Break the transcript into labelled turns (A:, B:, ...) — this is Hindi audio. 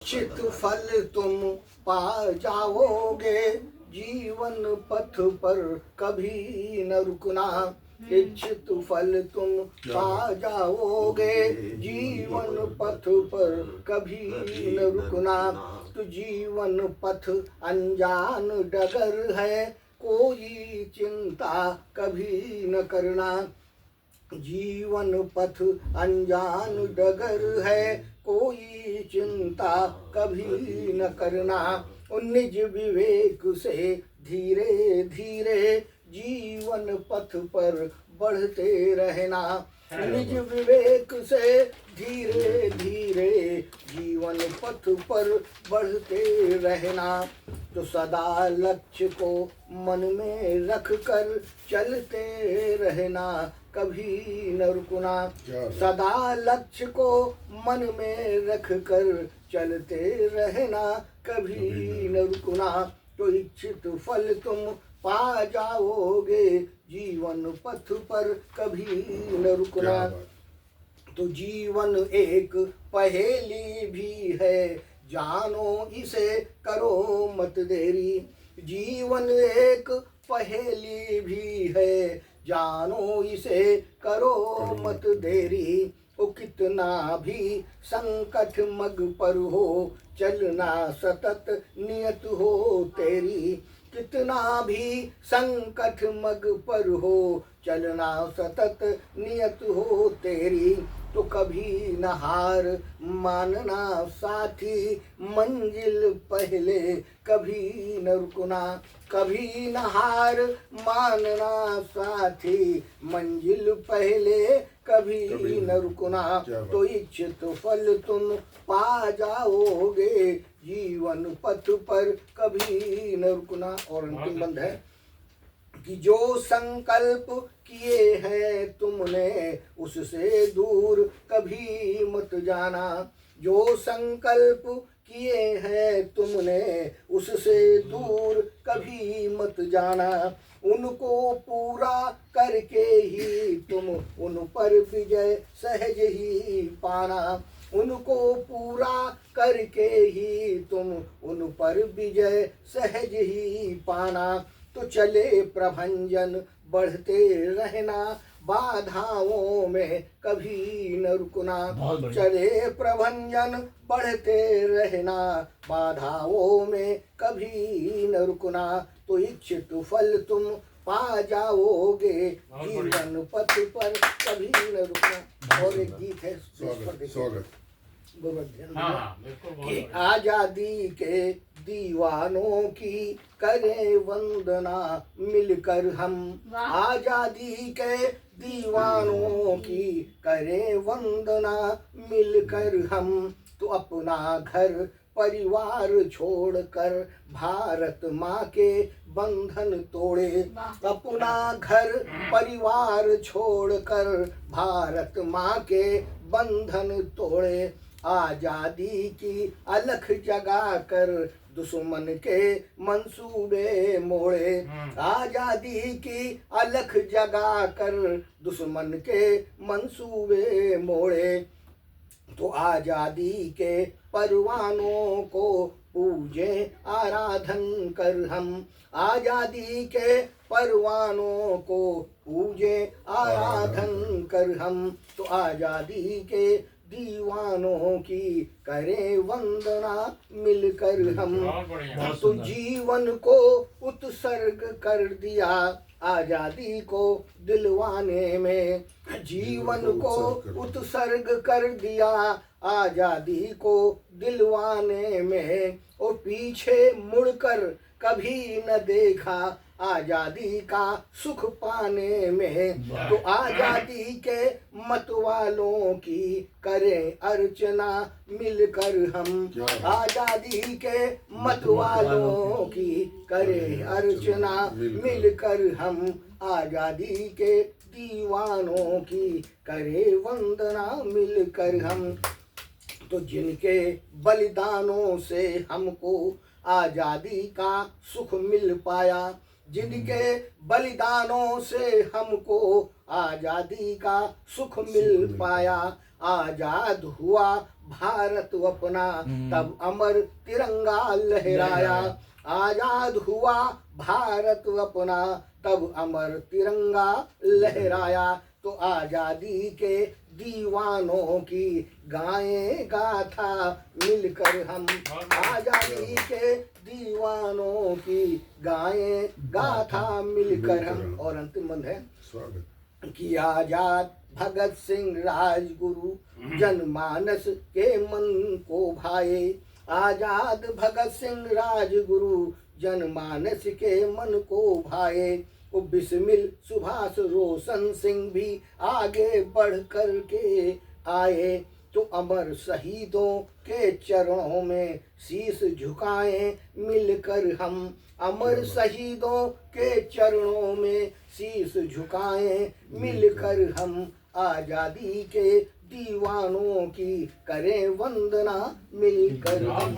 A: चित फल तुम पा जाओगे, जीवन पथ पर कभी न रुकना। इच्छित फल तुम पा जाओगे, जीवन पथ पर कभी न रुकना। तो जीवन पथ अनजान डगर है, कोई चिंता कभी न करना। जीवन पथ अनजान डगर है, कोई चिंता कभी न करना। निज विवेक से धीरे धीरे जीवन पथ पर बढ़ते रहना। निज विवेक से धीरे धीरे जीवन पथ पर बढ़ते रहना। तो सदा लक्ष्य को मन में रख कर चलते रहना, कभी न रुकना। सदा लक्ष्य को मन में रख कर चलते रहना, कभी न रुकना। तो इच्छित फल तुम पा जाओगे, जीवन पथ पर कभी न रुकना। तो जीवन एक पहेली भी है, जानो इसे करो मत देरी। जीवन एक पहेली भी है, जानो इसे करो मत देरी। ओ कितना भी संकट मग पर हो, चलना सतत नियत हो तेरी। कितना भी संकट मग पर हो, चलना सतत नियत हो तेरी। तो कभी न हार मानना साथी, मंजिल पहले कभी न रुकना। कभी न हार मानना साथी, मंजिल पहले कभी न रुकना। तो इच्छित फल तुम पा जाओगे, जीवन पथ पर कभी न रुकना। और अंतिम बंद है कि जो संकल्प किए हैं तुमने, उससे दूर कभी मत जाना। जो संकल्प किए हैं तुमने, उससे दूर कभी मत जाना। उनको पूरा करके ही तुम उन पर विजय सहज ही पाना। उनको पूरा करके ही तुम उन पर विजय सहज ही पाना। तो चले प्रभंजन बढ़ते रहना, बाधाओं में कभी न रुकना। चले प्रभंजन बढ़ते रहना, बाधाओं में कभी न रुकना। तो इच्छित फल तुम पा जाओगे, जीवन पथ पर कभी न रुकना। और एक गीत है स्वागत कि आजादी के दीवानों की करें वंदना मिलकर हम। आजादी के दीवानों की करें वंदना मिलकर हम। तो अपना घर परिवार छोड़कर भारत माँ के बंधन तोड़े। अपना घर परिवार छोड़कर भारत माँ के बंधन तोड़े। आजादी की अलख जगा कर दुश्मन के मंसूबे मोड़े। आजादी की अलख जगा कर दुश्मन के मंसूबे मोड़े। तो आजादी के परवानों को पूजे आराधन कर हम। आजादी के परवानों को पूजे आराधन कर हम। तो आजादी के दीवानों की करें वंदना मिलकर हम। तो जीवन को उत्सर्ग कर दिया आजादी को दिलवाने में। जीवन को उत्सर्ग कर दिया आजादी को दिलवाने में। और पीछे मुड़कर कभी न देखा आजादी का सुख पाने में। तो आजादी के मत वालों की करें अर्चना मिलकर हम। आजादी के मत वालों की करें अर्चना मिलकर हम। आजादी के दीवानों की करें वंदना मिलकर हम। तो जिनके बलिदानों से हमको आजादी का सुख मिल पाया, जिनके बलिदानों से हमको आजादी का सुख मिल पाया। आजाद हुआ भारत अपना तब अमर तिरंगा लहराया। आजाद हुआ भारत अपना तब अमर तिरंगा लहराया। तो आजादी के दीवानों की गाएं गाथा मिलकर हम। आजादी के दीवानों की गाएं गाथा मिलकर हम। और अंतिम बंद है कि आजाद भगत सिंह राजगुरु जनमानस के मन को भाए। आजाद भगत सिंह राजगुरु जनमानस के मन को भाए। वो बिस्मिल सुभाष रोशन सिंह भी आगे बढ़ कर के आए। तो अमर शहीदों के चरणों में शीश झुकाएं मिलकर हम। अमर शहीदों के चरणों में शीश झुकाएं मिलकर हम। आजादी के दीवानों की करें वंदना मिलकर हम।